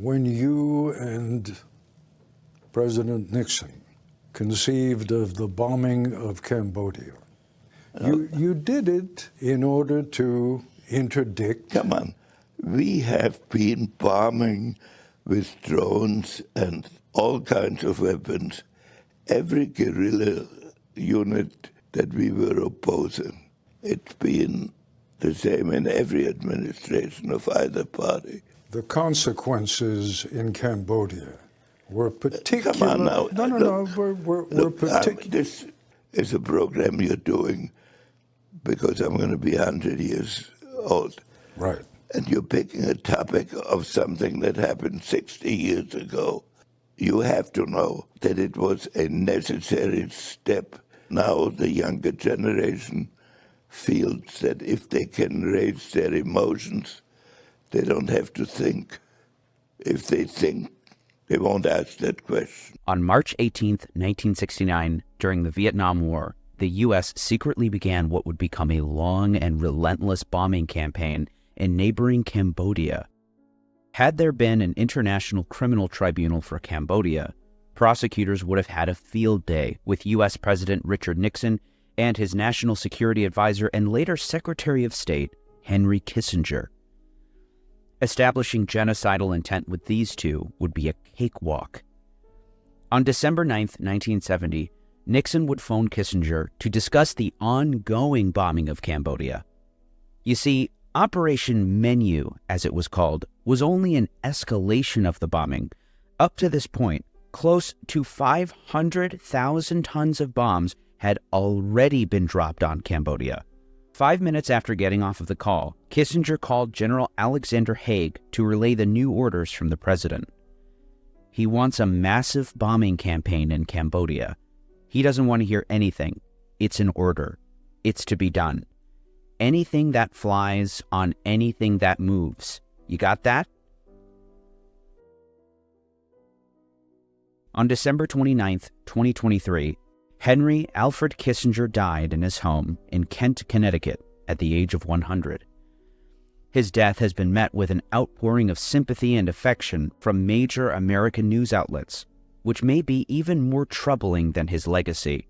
when you and President Nixon conceived of the bombing of Cambodia, you did it in order to interdict. Come on. We have been bombing with drones and all kinds of weapons every guerrilla unit that we were opposing. It's been the same in every administration of either party. The consequences in Cambodia were particular. Come on now. Were particular. This is a program you're doing because I'm going to be 100 years old. Right. And you're picking a topic of something that happened 60 years ago. You have to know that it was a necessary step. Now the younger generation feels that if they can raise their emotions, they don't have to think. If they think, they won't ask that question. On March 18, 1969, during the Vietnam War, the U.S. secretly began what would become a long and relentless bombing campaign in neighboring Cambodia. Had there been an international criminal tribunal for Cambodia, prosecutors would have had a field day with U.S. President Richard Nixon and his national security advisor and later Secretary of State, Henry Kissinger. Establishing genocidal intent with these two would be a cakewalk. On December 9, 1970, Nixon would phone Kissinger to discuss the ongoing bombing of Cambodia. You see, Operation Menu, as it was called, was only an escalation of the bombing. Up to this point, close to 500,000 tons of bombs had already been dropped on Cambodia. 5 minutes after getting off of the call, Kissinger called General Alexander Haig to relay the new orders from the president. He wants a massive bombing campaign in Cambodia. He doesn't want to hear anything. It's an order. It's to be done. Anything that flies on anything that moves. You got that? On December 29, 2023, Henry Alfred Kissinger died in his home in Kent, Connecticut, at the age of 100. His death has been met with an outpouring of sympathy and affection from major American news outlets, which may be even more troubling than his legacy.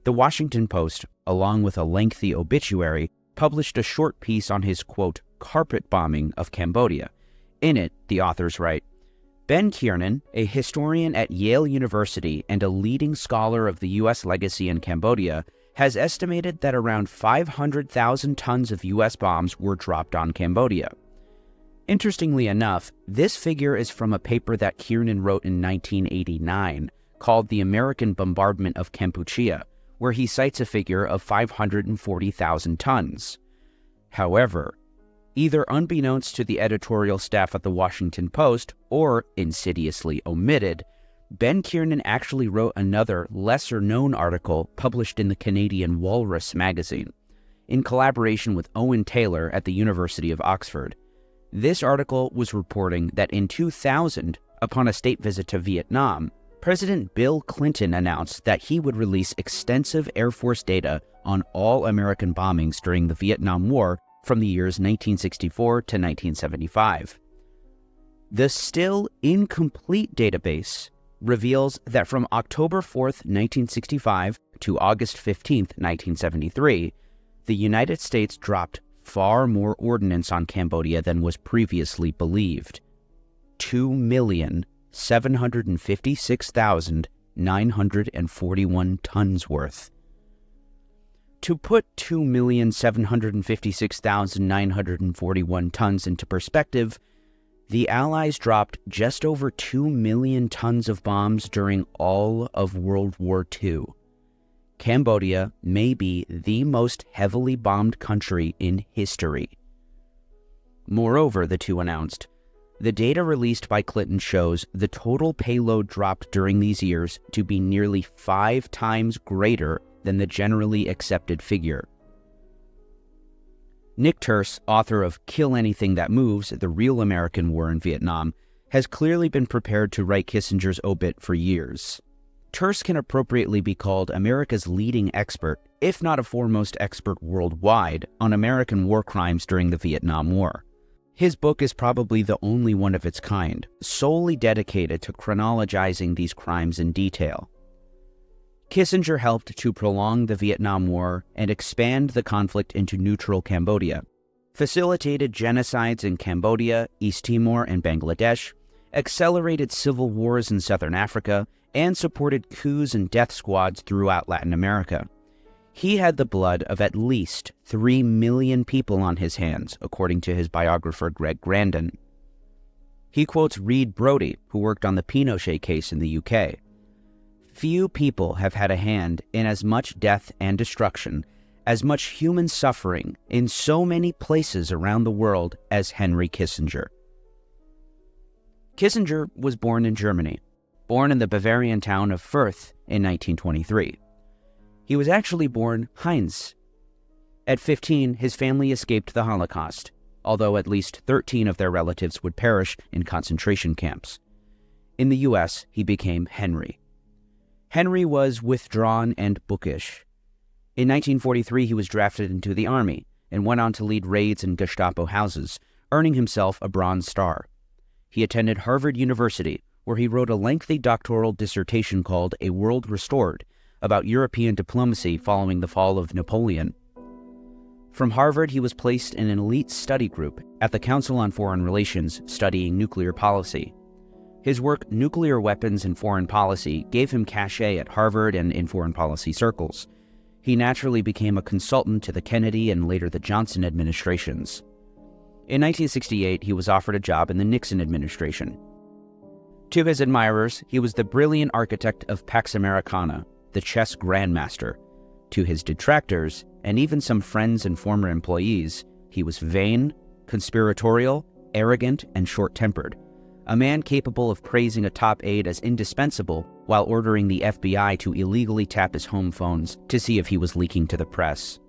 The Washington Post, along with a lengthy obituary, published a short piece on his, quote, carpet bombing of Cambodia. In it, the authors write, Ben Kiernan, a historian at Yale University and a leading scholar of the U.S. legacy in Cambodia, has estimated that around 500,000 tons of U.S. bombs were dropped on Cambodia. Interestingly enough, this figure is from a paper that Kiernan wrote in 1989 called The American Bombardment of Kampuchea, where he cites a figure of 540,000 tons. However, either unbeknownst to the editorial staff at the Washington Post or insidiously omitted, Ben Kiernan actually wrote another, lesser-known article published in the Canadian Walrus magazine, in collaboration with Owen Taylor at the University of Oxford. This article was reporting that in 2000, upon a state visit to Vietnam, President Bill Clinton announced that he would release extensive Air Force data on all American bombings during the Vietnam War from the years 1964 to 1975. The still incomplete database reveals that from October 4th, 1965 to August 15th, 1973, the United States dropped far more ordnance on Cambodia than was previously believed. 2,756,941 tons worth. To put 2,756,941 tons into perspective, the Allies dropped just over 2 million tons of bombs during all of World War II. Cambodia may be the most heavily bombed country in history. Moreover, the two announced, the data released by Clinton shows the total payload dropped during these years to be nearly 5 times greater than the generally accepted figure. Nick Turse, author of Kill Anything That Moves, The Real American War in Vietnam, has clearly been prepared to write Kissinger's obit for years. Turse can appropriately be called America's leading expert, if not a foremost expert worldwide, on American war crimes during the Vietnam War. His book is probably the only one of its kind, solely dedicated to chronologizing these crimes in detail. Kissinger helped to prolong the Vietnam War and expand the conflict into neutral Cambodia, facilitated genocides in Cambodia, East Timor, and Bangladesh, accelerated civil wars in southern Africa, and supported coups and death squads throughout Latin America. He had the blood of at least 3 million people on his hands, according to his biographer Greg Grandin. He quotes Reed Brody, who worked on the Pinochet case in the UK. "Few people have had a hand in as much death and destruction, as much human suffering in so many places around the world as Henry Kissinger." Kissinger was born in Germany, born in the Bavarian town of Fürth in 1923. He was actually born Heinz. At 15, his family escaped the Holocaust, although at least 13 of their relatives would perish in concentration camps. In the U.S., he became Henry. Henry was withdrawn and bookish. In 1943, he was drafted into the Army and went on to lead raids in Gestapo houses, earning himself a Bronze Star. He attended Harvard University, where he wrote a lengthy doctoral dissertation called A World Restored, about European diplomacy following the fall of Napoleon. From Harvard, he was placed in an elite study group at the Council on Foreign Relations studying nuclear policy. His work, Nuclear Weapons and Foreign Policy, gave him cachet at Harvard and in foreign policy circles. He naturally became a consultant to the Kennedy and later the Johnson administrations. In 1968, he was offered a job in the Nixon administration. To his admirers, he was the brilliant architect of Pax Americana, the chess grandmaster. To his detractors, and even some friends and former employees, he was vain, conspiratorial, arrogant, and short-tempered, a man capable of praising a top aide as indispensable while ordering the FBI to illegally tap his home phones to see if he was leaking to the press.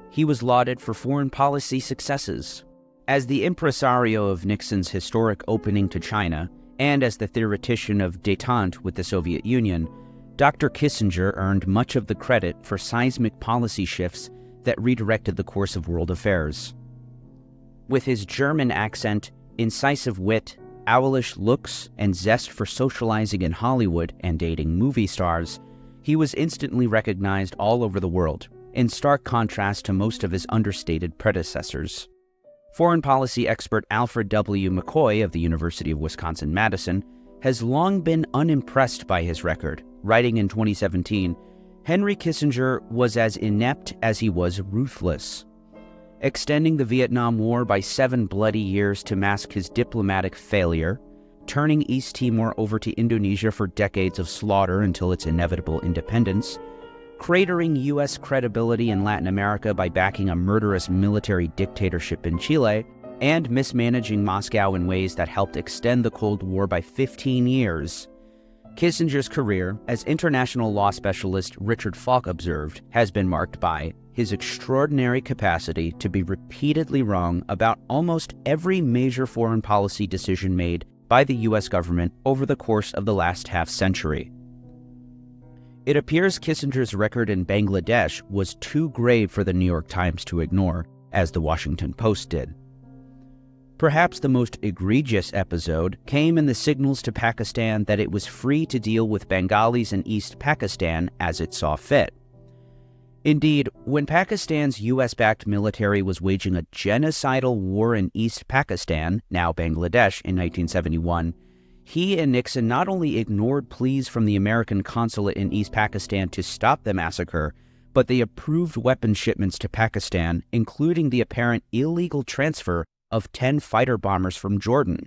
He was lauded for foreign policy successes. As the impresario of Nixon's historic opening to China, and as the theoretician of détente with the Soviet Union, Dr. Kissinger earned much of the credit for seismic policy shifts that redirected the course of world affairs. With his German accent, incisive wit, owlish looks, and zest for socializing in Hollywood and dating movie stars, he was instantly recognized all over the world, in stark contrast to most of his understated predecessors. Foreign policy expert Alfred W. McCoy of the University of Wisconsin-Madison has long been unimpressed by his record, writing in 2017, "Henry Kissinger was as inept as he was ruthless." Extending the Vietnam War by 7 bloody years to mask his diplomatic failure, turning East Timor over to Indonesia for decades of slaughter until its inevitable independence, cratering U.S. credibility in Latin America by backing a murderous military dictatorship in Chile, and mismanaging Moscow in ways that helped extend the Cold War by 15 years. Kissinger's career, as international law specialist Richard Falk observed, has been marked by his extraordinary capacity to be repeatedly wrong about almost every major foreign policy decision made by the U.S. government over the course of the last half-century. It appears Kissinger's record in Bangladesh was too grave for the New York Times to ignore, as the Washington Post did. Perhaps the most egregious episode came in the signals to Pakistan that it was free to deal with Bengalis in East Pakistan as it saw fit. Indeed, when Pakistan's U.S.-backed military was waging a genocidal war in East Pakistan, now Bangladesh, in 1971, he and Nixon not only ignored pleas from the American consulate in East Pakistan to stop the massacre, but they approved weapons shipments to Pakistan, including the apparent illegal transfer of 10 fighter bombers from Jordan.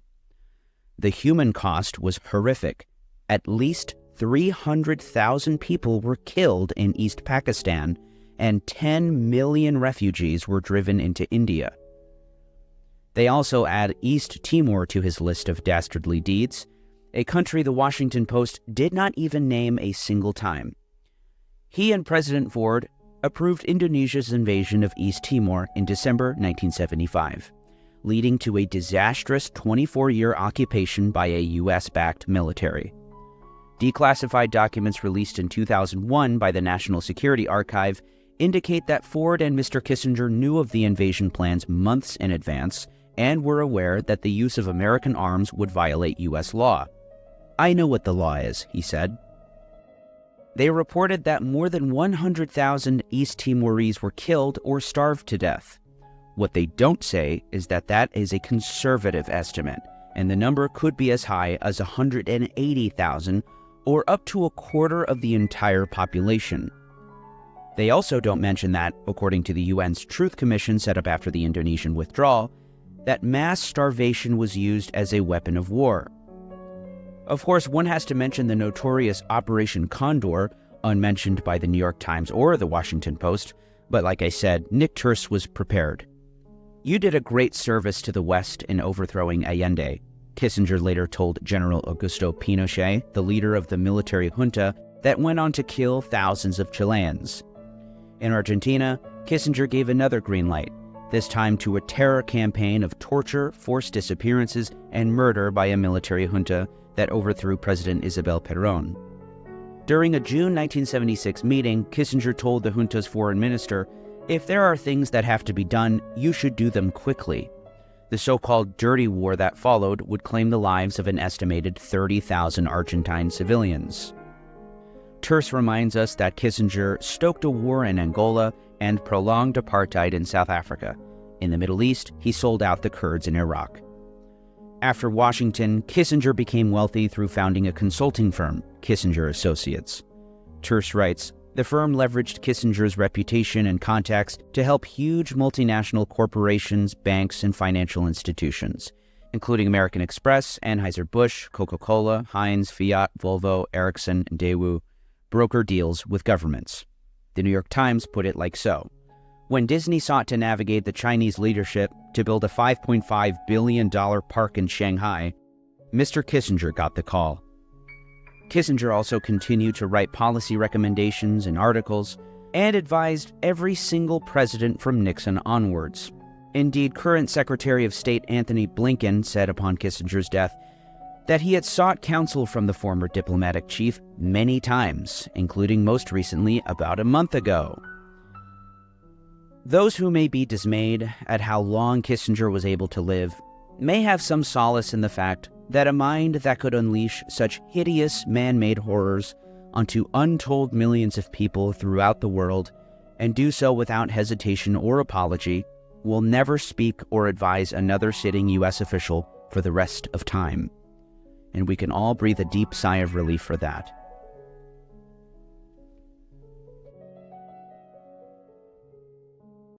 The human cost was horrific. At least 300,000 people were killed in East Pakistan, and 10 million refugees were driven into India. They also add East Timor to his list of dastardly deeds, a country the Washington Post did not even name a single time. He and President Ford approved Indonesia's invasion of East Timor in December 1975, leading to a disastrous 24-year occupation by a U.S.-backed military. Declassified documents released in 2001 by the National Security Archive indicate that Ford and Mr. Kissinger knew of the invasion plans months in advance and were aware that the use of American arms would violate U.S. law. "I know what the law is," he said. They reported that more than 100,000 East Timorese were killed or starved to death. What they don't say is that that is a conservative estimate, and the number could be as high as 180,000, or up to a quarter of the entire population. They also don't mention that, according to the UN's Truth Commission set up after the Indonesian withdrawal, that mass starvation was used as a weapon of war. Of course, one has to mention the notorious Operation Condor, unmentioned by the New York Times or the Washington Post, but like I said, Nick Turse was prepared. "You did a great service to the West in overthrowing Allende," Kissinger later told General Augusto Pinochet, the leader of the military junta that went on to kill thousands of Chileans. In Argentina, Kissinger gave another green light, this time to a terror campaign of torture, forced disappearances, and murder by a military junta that overthrew President Isabel Perón. During a June 1976 meeting, Kissinger told the junta's foreign minister, "If there are things that have to be done, you should do them quickly." The so-called dirty war that followed would claim the lives of an estimated 30,000 Argentine civilians. Turse reminds us that Kissinger stoked a war in Angola and prolonged apartheid in South Africa. In the Middle East, he sold out the Kurds in Iraq. After Washington, Kissinger became wealthy through founding a consulting firm, Kissinger Associates. Turse writes, "The firm leveraged Kissinger's reputation and contacts to help huge multinational corporations, banks, and financial institutions, including American Express, Anheuser-Busch, Coca-Cola, Heinz, Fiat, Volvo, Ericsson, and Daewoo, broker deals with governments." The New York Times put it like so: "When Disney sought to navigate the Chinese leadership to build a $5.5 billion park in Shanghai, Mr. Kissinger got the call." Kissinger also continued to write policy recommendations and articles, and advised every single president from Nixon onwards. Indeed, current Secretary of State Anthony Blinken said upon Kissinger's death that he had sought counsel from the former diplomatic chief many times, including most recently about a month ago. Those who may be dismayed at how long Kissinger was able to live may have some solace in the fact that a mind that could unleash such hideous man-made horrors onto untold millions of people throughout the world, and do so without hesitation or apology, will never speak or advise another sitting U.S. official for the rest of time. And we can all breathe a deep sigh of relief for that.